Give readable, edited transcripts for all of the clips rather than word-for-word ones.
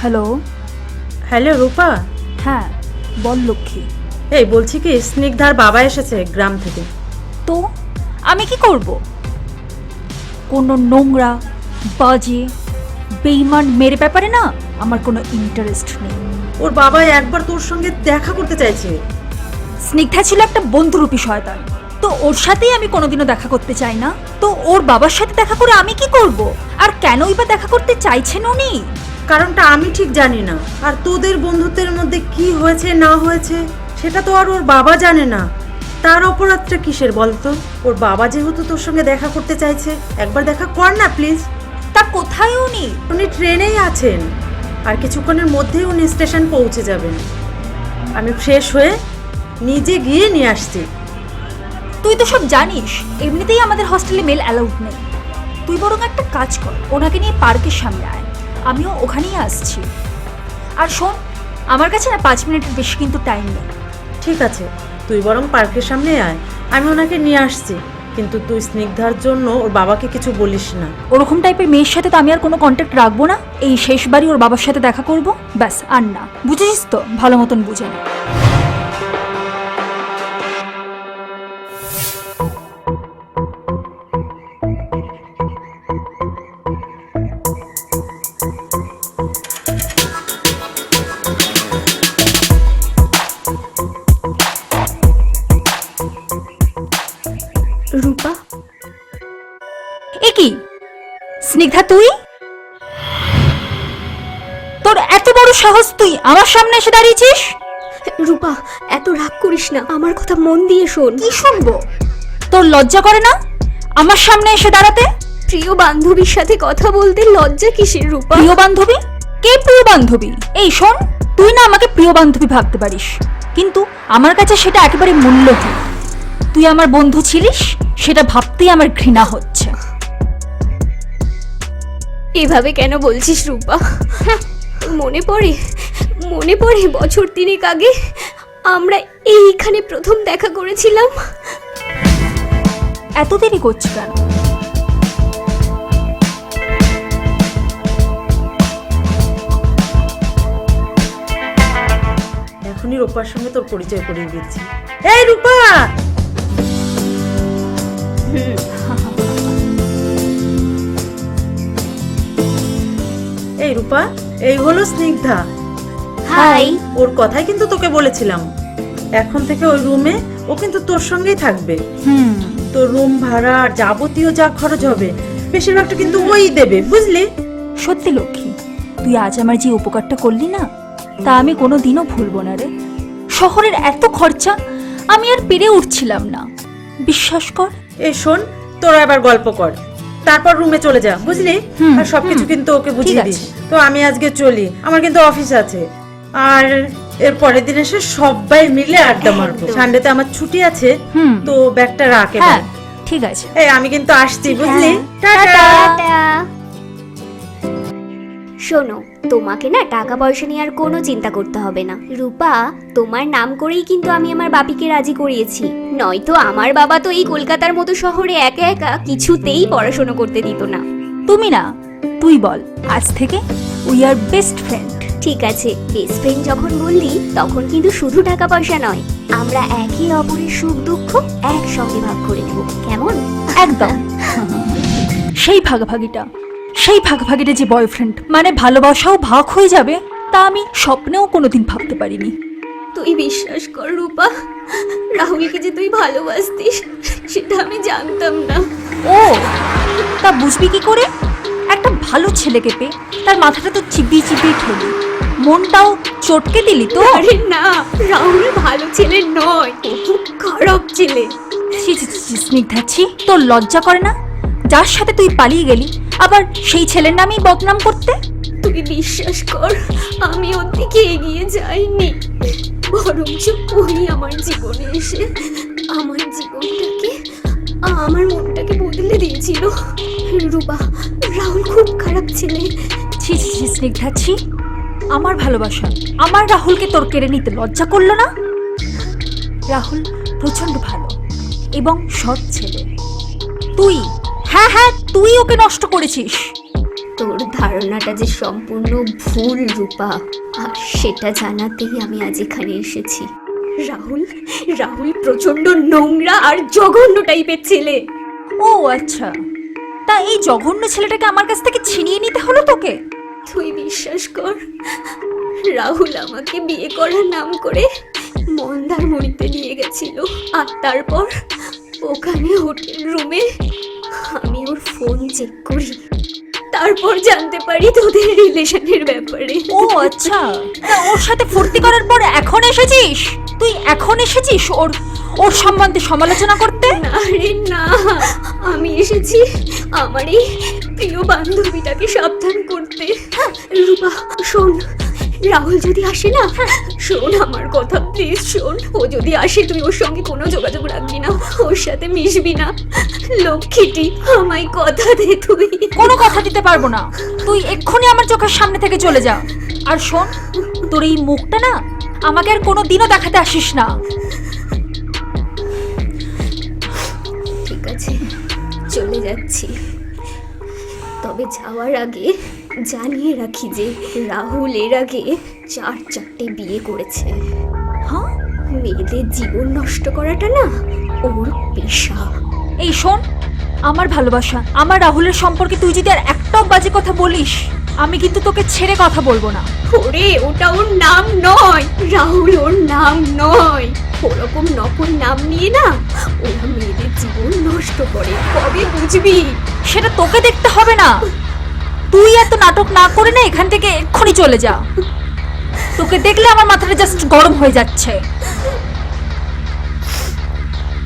Hello. Hello রূপা। হ্যাঁ বল লক্ষ্মী। এই বলছি কি, স্নিগ্ধার বাবা এসেছে গ্রাম থেকে। তো আমি কি করব? কোনো নোংরা বাজে বেইমান মেরে ব্যাপারে না আমার কোনো ইন্টারেস্ট নেই। ওর বাবা একবার তোর সঙ্গে দেখা করতে চাইছে। স্নিগ্ধা ছিল একটা বন্ধুরূপী শয়তান, তো ওর সাথেই আমি কোনোদিনও দেখা করতে চাই না। তো ওর বাবার সাথে দেখা করে আমি কি করব? আর কেনই বা দেখা করতে চাইছেন উনি? কারণটা আমি ঠিক জানি না, আর তোদের বন্ধুত্বের মধ্যে কি হয়েছে না হয়েছে সেটা তো আর ওর বাবা জানে না। তার অপরাধটা কিসের বলতো? ওর বাবা যেহেতু তোর সঙ্গে দেখা করতে চাইছে, একবার দেখা কর না প্লিজ। তা কোথায় উনি? উনি ট্রেনেই আছেন, আর কিছুক্ষণের মধ্যেই উনি স্টেশন পৌঁছে যাবেন। আমি ফ্রেশ হয়ে নিজে গিয়ে নিয়ে আসছি। তুই তো সব জানিস, এমনিতেই আমাদের হস্টেলে মেল অ্যালাউড নেই। তুই বরং একটা কাজ কর, ওনাকে নিয়ে পার্কের সামনে আয়, আমিও ওখানেই আসছি। আর শোন, আমার কাছে না 5 মিনিটের বেশি কিন্তু টাইম নেই। ঠিক আছে, তুই বরং পার্কের সামনে আয়, আমি ওনাকে নিয়ে আসছি। কিন্তু তুই স্নিগ্ধার জন্য ওর বাবাকে কিছু বলিস না। ওরকম টাইপের মেয়ের সাথে তো আমি আর কোনো কন্ট্যাক্ট রাখবো না। এই শেষবারই ওর বাবার সাথে দেখা করব, ব্যাস, আর না। বুঝেছিস তো? ভালো মতন বুঝে নে। রূপা, এ কি স্নিগ্ধা, তুই? তোর এত বড় সাহস, তুই আমার সামনে এসে দাঁড়িয়েছিস? রূপা এত রাগ করিস না, আমার কথা মন দিয়ে শোন। কি শুনবো? তোর লজ্জা করে না আমার সামনে এসে দাঁড়াতে? প্রিয় বান্ধবীর সাথে কথা বলতে লজ্জা কিসের রূপা? প্রিয় বান্ধবী? কে প্রিয় বান্ধবী? এই শোন, তুই না আমাকে প্রিয় বান্ধবী ভাবতে পারিস, কিন্তু আমার কাছে সেটা একেবারে মূল্যহীন। তুই আমার বন্ধু ছিলিস, সেটা ভাবতেই আমার ঘৃণা হচ্ছে। এভাবে কেন বলছিস রূপা? মনে পড়ে বছর 3 আগে আমরা এইখানে প্রথম দেখা করেছিলাম। এত দেরি করছি কেন? এখনই রূপার সঙ্গে তোর পরিচয় করিয়ে দিচ্ছি। এই রূপা! এই রূপা, এই হলো স্নিগ্ধা। হাই। ওর কথাই কিন্তু তোকে বলেছিলাম, এখন থেকে ওই রুমে ও কিন্তু তোর সঙ্গেই থাকবে। তোর রুম ভাড়া আর যাবতীয় যা খরচ হবে বেশিরভাগটা কিন্তু ওই দেবে, বুঝলি? সত্যি লক্ষ্মী, তুই আজ আমার যে উপকারটা করলি না, তা আমি কোনো দিনও ভুলবো না রে। শহরের এত খরচা আমি আর পেরে উঠছিলাম না, বিশ্বাস কর। এই শোন, তোরা এবার গল্প কর, তারপর রুমে চলে যা, বুঝলি? আর সবকিছু কিন্তু ওকে বুঝিয়ে দিস। তো আমি আজকে চলি, আমার কিন্তু অফিস আছে। আর এর পরের দিন এসে সবাই মিলে আড্ডা মারবো। সানডেতে আমার ছুটি আছে, তো ব্যাগটা রাখে। হ্যাঁ ঠিক আছে। এই আমি কিন্তু আসছি, বুঝলি? টাটা। শোনো, তোমাকে না টাকা পয়সা নিয়ে আর কোনো চিন্তা করতে হবে না রূপা। তোমার নাম করেই কিন্তু আমি আমার বাপিকে রাজি করিয়েছি, নয়তো আমার বাবা তো এই কলকাতার মতো শহরে একা একা কিছুতেই পড়াশোনা করতে দিত না। তুমি না, তুই বল, আজ থেকে উই আর বেস্ট ফ্রেন্ড। ঠিক আছে, বেস্ট ফ্রেন্ড যখন বললি, তখন কিন্তু শুধু টাকা পয়সা নয়, আমরা একে অপরের সুখ দুঃখ একসঙ্গে ভাগ করে নেব, কেমন? একদম। সেই ভাগাভাগিটা যে বয়ফ্রেন্ড মানে ভালোবাসাও ভাগ হয়ে যাবে, তা আমি স্বপ্নেও কোনোদিন ভাবতে পারিনি। তুই বিশ্বাস কর রূপা, রাহুলকে যে তুই ভালোবাসতিস সেটা আমি জানতাম না। ও, তা বুঝবি কি করে? একটা ভালো ছেলেকে পেয়ে তার মাথাটা তো চিবিয়ে খেলি, মনটাও চটকে দিলি তো। আরে না, রাহুল ভালো ছেলে নয়, ও খুব খারাপ ছেলে। স্নিগ্ধা, তোর লজ্জা করে না? যার সাথে তুই পালিয়ে গেলি, আবার সেই ছেলের নামেই বদনাম করতে? তুই বিশ্বাস কর, আমি ওর দিকে এগিয়ে যাইনি, বরঞ্চ ওই আমার জীবনে এসে আমার জীবনটাকে, আমার মনটাকে বদলে দিয়েছিল। রূপা, রাহুল খুব খারাপ ছেলে। স্নিগ্ধা, আমার ভালোবাসা, আমার রাহুলকে তোর কেড়ে নিতে লজ্জা করলো না? রাহুল প্রচন্ড ভালো এবং সৎ ছেলে। তুই, হ্যাঁ তুই ওকে নষ্ট করেছিস। তোর ধারণাটা যে সম্পূর্ণ ভুল রূপা, আর সেটা জানাতেই আমি আজ এখানে এসেছি। রাহুল রাহুল প্রচন্ড নোংরা আর জঘন্য টাইপের ছেলে। ও আচ্ছা, তা এই জঘন্য ছেলেটাকে আমার কাছ থেকে ছিনিয়ে নিতে হলো তোকে? তুই বিশ্বাস কর, রাহুল আমাকে বিয়ে করার নাম করে মন্দারমণিতে নিয়ে গেছিল, আর তারপর ওখানে হোটেল রুমে আমি ওর ফোন চেক করি, তারপর জানতে পারি তোদের রিলেশনের ব্যাপারে। ও আচ্ছা, তা ওর সাথে ফুর্তি করার পর এখন এসেছিস? তুই এখন এসেছিস ওর ওর সম্বন্ধে সমালোচনা করতে? না রে না, আমি এসেছি আমার এই প্রিয় বান্ধবীটাকে সাবধান করতে। রূপা শোন, রাহুল যদি আসে না, শোন আমার কথা প্লিজ শোন, ও যদি আসে তুই ওর সঙ্গে কোনো যোগাযোগ রাখবি না, ওর সাথে মিশবি না, লক্ষ্মীটি আমায় কথা দে তুই। কোনো কথা দিতে পারবো না, তুই এক্ষুনি আমার চোখের সামনে থেকে চলে যা। আর শোন, তোর এই মুখটা না আমাকে আর কোনো দিনও দেখাতে আসিস না। ঠিক আছে, চলে যাচ্ছি, তবে যাওয়ার আগে জানিয়ে রাখি যে রাহুল এর আগে 4-4টে বিয়ে করেছে। হ্যাঁ, মেয়েদের জীবন নষ্ট করাটা না ওর পেশা। এই শোন, আমার ভালোবাসা, আমার রাহুলের সম্পর্কে তুই যদি আর একটাও বাজে কথা বলিস, আমি কিন্তু তোকে ছেড়ে কথা বলবো না। ওরে ওটা ওর নাম নয়, রাহুল ওর নাম নয়, ওরকম নকল নাম নিয়ে না ওরা মেয়েদের জীবন নষ্ট করে, কবে বুঝবি? সেটা তোকে দেখতে হবে না, তুই এত নাটক না করে না এখান থেকে এক্ষুনি চলে যা। তোকে দেখলে আমার মাথাটা জাস্ট গরম হয়ে যাচ্ছে।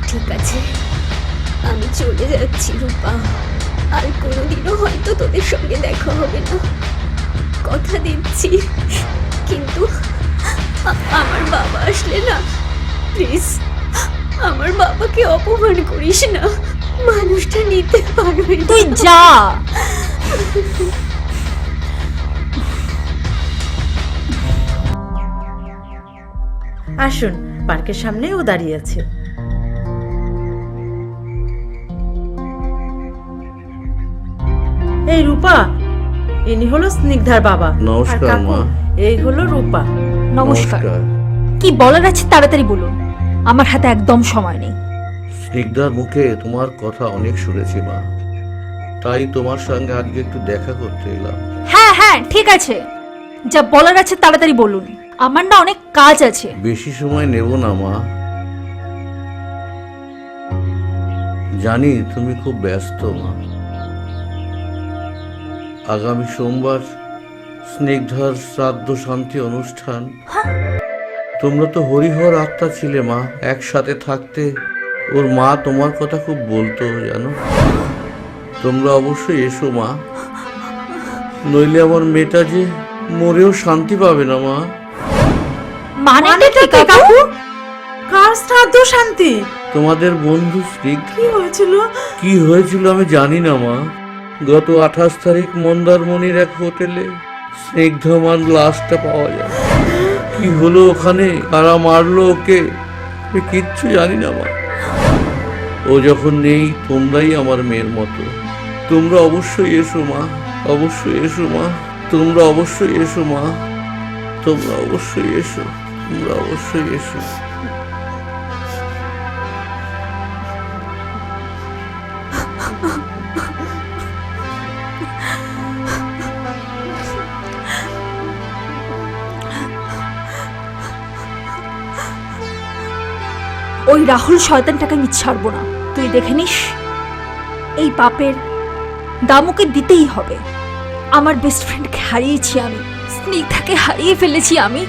ঠিক আছে, আমি চলে যাচ্ছি রূপা, আর কোনোদিনও হয়তো তোদের সঙ্গে দেখা হবে না, কথা দিচ্ছি। কিন্তু আমার বাবা আসলে না, প্লিজ আমার বাবাকে অপমান করিস না, মানুষটা নিতে পারবে না। তুই যা। আসুন, পার্কের সামনে ও দাঁড়িয়ে আছে। এই রূপা, ইনি হলো স্নিগ্ধার বাবা। নমস্কার, আর কাকু, মা। এই হলো রূপা। নমস্কার। কি বলার আছে তাড়াতাড়ি বলুন, আমার হাতে একদম সময় নেই। স্নিগ্ধার মুখে তোমার কথা অনেক শুনেছি মা, তাই তোমার সঙ্গে আজকে একটু দেখা করতে এলাম। হ্যাঁ হ্যাঁ ঠিক আছে, যা বলার আছে তাড়াতাড়ি বলুন, আমার না অনেক কাজ আছে। বেশি সময় নেব না মা, জানি তুমি খুব ব্যস্ত মা। আগামী সোমবার স্নিগ্ধার শ্রাদ্ধ শান্তি অনুষ্ঠান। তোমরা তো হরিহর আত্মা ছিলে মা, একসাথে থাকতে। ওর মা তোমার কথা খুব বলতো জানো। তোমরা অবশ্যই এসো মা, নইলে আমার মেয়েটা যে মরেও শান্তি পাবে না মা। মানে কি কে কাকু? কার শ্রাদ্ধ শান্তি? তোমাদের বন্ধু স্নিগ্ধ। কি হয়েছিল? কি হয়েছিল আমি জানি না মা, গত 28 তারিখ মন্দারমণির এক হোটেলে স্নিগ্ধমান লাশটা পাওয়া যায়। কি হলো ওখানে, কারা মারলো ওকে, আমি কিচ্ছু জানি না মা। ও যখন নেই তোমরাই আমার মেয়ের মতো। তোমরা অবশ্যই এসো মা, অবশ্যই এসো মা, তোমরা অবশ্যই এসো মা, তোমরা অবশ্যই এসো, তোমরা অবশ্যই এসো। ওই রাহুল শয়তানটাকে আমি ছাড়বো না, তুই দেখে নিস। এই পাপের দাম ওকে দিতেই হবে। আমার বেস্ট ফ্রেন্ডকে হারিয়েছি আমি, স্নিগ্ধাকে হারিয়ে ফেলেছি আমি।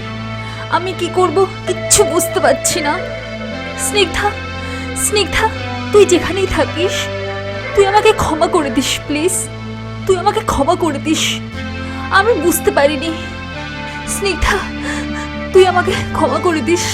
আমি কি করব কিচ্ছু বুঝতে পারছি না। স্নিগ্ধা, স্নিগ্ধা, তুই যেখানেই থাকিস তুই আমাকে ক্ষমা করে দিস প্লিজ, তুই আমাকে ক্ষমা করে দিস। আমি বুঝতে পারিনি। স্নিগ্ধা, তুই আমাকে ক্ষমা করে দিস।